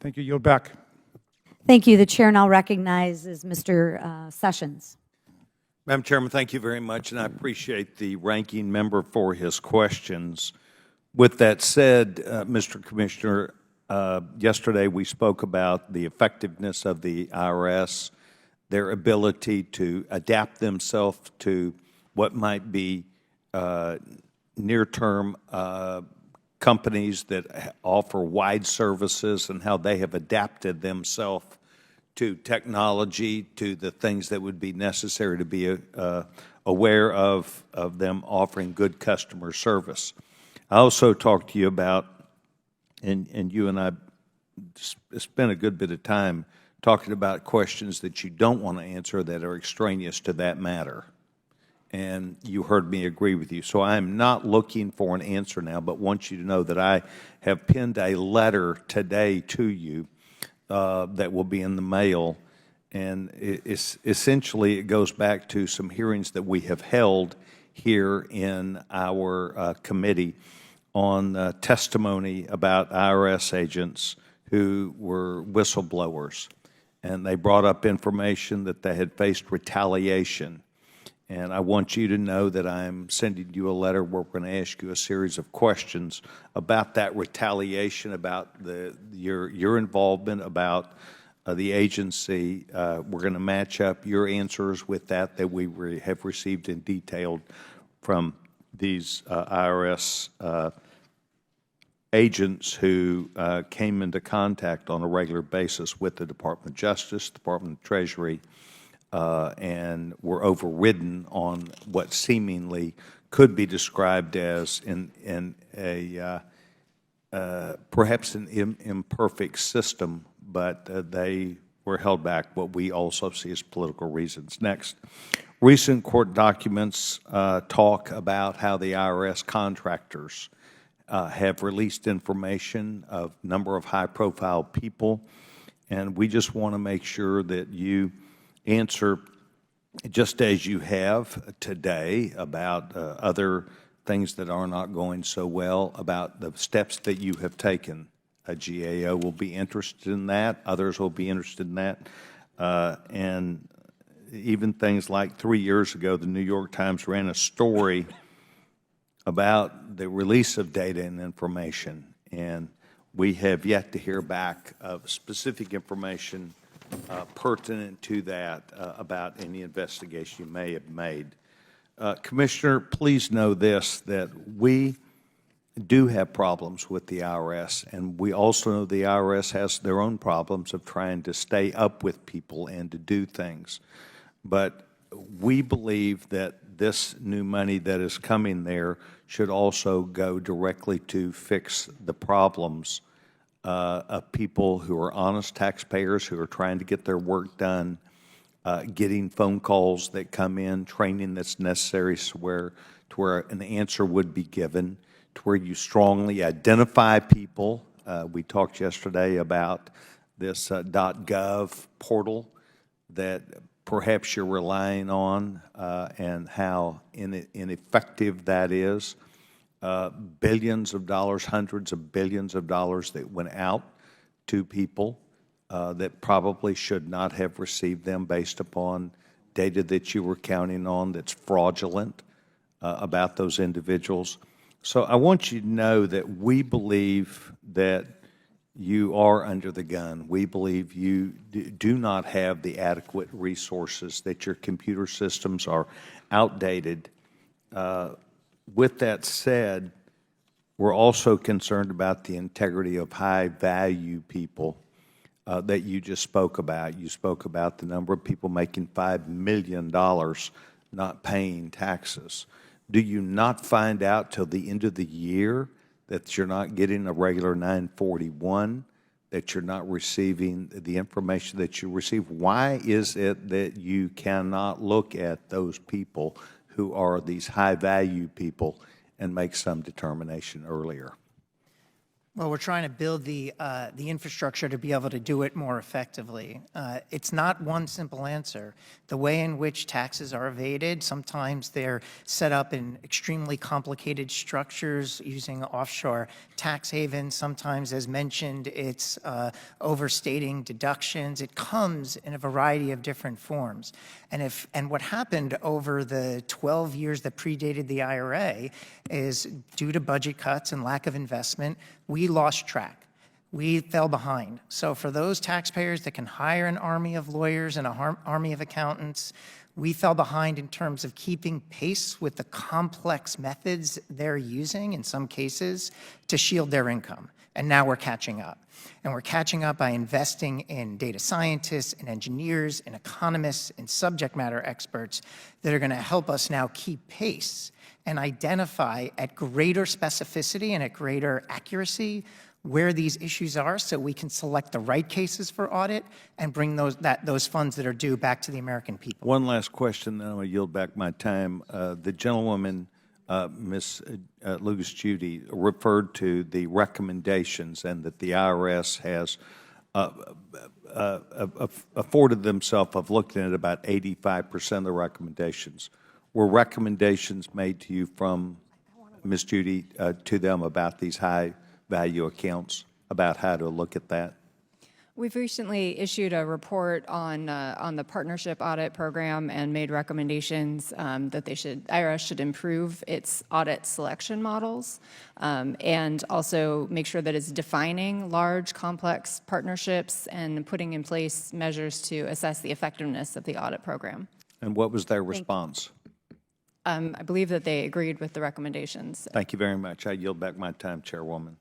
Thank you. Yield back. Thank you. The chair now recognizes Mr. Sessions. Madam Chairman, thank you very much, and I appreciate the ranking member for his questions. With that said, Mr. Commissioner, yesterday we spoke about the effectiveness of the IRS, their ability to adapt themselves to what might be near-term companies that offer wide services and how they have adapted themselves to technology, to the things that would be necessary to be aware of them offering good customer service. I also talked to you about, and you and I spent a good bit of time talking about questions that you don't want to answer that are extraneous to that matter. And you heard me agree with you. So I am not looking for an answer now, but want you to know that I have penned a letter today to you that will be in the mail. And essentially it goes back to some hearings that we have held here in our committee on testimony about IRS agents who were whistleblowers. And they brought up information that they had faced retaliation. And I want you to know that I'm sending you a letter where we're going to ask you a series of questions about that retaliation, about your involvement, about the agency. We're going to match up your answers with that we have received in detail from these IRS agents who came into contact on a regular basis with the Department of Justice, Department of Treasury, and were overridden on what seemingly could be described as perhaps an imperfect system, but they were held back, what we also see as political reasons. Next, recent court documents talk about how the IRS contractors have released information of a number of high-profile people, and we just want to make sure that you answer just as you have today about other things that are not going so well, about the steps that you have taken. A GAO will be interested in that. Others will be interested in that. And even things like 3 years ago, the New York Times ran a story about the release of data and information. And we have yet to hear back of specific information pertinent to that about any investigation you may have made. Commissioner, please know this, that we do have problems with the IRS, and we also know the IRS has their own problems of trying to stay up with people and to do things. But we believe that this new money that is coming there should also go directly to fix the problems of people who are honest taxpayers who are trying to get their work done, getting phone calls that come in, training that's necessary to where an answer would be given, to where you strongly identify people. We talked yesterday about this .gov portal that perhaps you're relying on and how ineffective that is. Billions of dollars, hundreds of billions of dollars that went out to people that probably should not have received them based upon data that you were counting on that's fraudulent about those individuals. So I want you to know that we believe that you are under the gun. We believe you do not have the adequate resources, that your computer systems are outdated. With that said, we're also concerned about the integrity of high-value people that you just spoke about. You spoke about the number of people making $5 million not paying taxes. Do you not find out till the end of the year that you're not getting a regular 941, that you're not receiving the information that you receive? Why is it that you cannot look at those people who are these high-value people and make some determination earlier? Well, we're trying to build the infrastructure to be able to do it more effectively. It's not one simple answer. The way in which taxes are evaded, sometimes they're set up in extremely complicated structures using offshore tax havens. Sometimes, as mentioned, it's overstating deductions. It comes in a variety of different forms. And what happened over the 12 years that predated the IRA is, due to budget cuts and lack of investment, we lost track. We fell behind. So for those taxpayers that can hire an army of lawyers and an army of accountants, we fell behind in terms of keeping pace with the complex methods they're using, in some cases, to shield their income. And now we're catching up. And we're catching up by investing in data scientists and engineers and economists and subject matter experts that are going to help us now keep pace and identify at greater specificity and at greater accuracy where these issues are, so we can select the right cases for audit and bring those funds that are due back to the American people. One last question, then I'm going to yield back my time. The gentlewoman, Ms. Lucas Judy, referred to the recommendations and that the IRS has afforded themselves of looking at about 85% of the recommendations. Were recommendations made to you from Ms. Judy to them about these high-value accounts, about how to look at that? We've recently issued a report on the partnership audit program and made recommendations that IRS should improve its audit selection models and also make sure that it's defining large, complex partnerships and putting in place measures to assess the effectiveness of the audit program. And what was their response? I believe that they agreed with the recommendations. Thank you very much. I yield back my time, Chairwoman.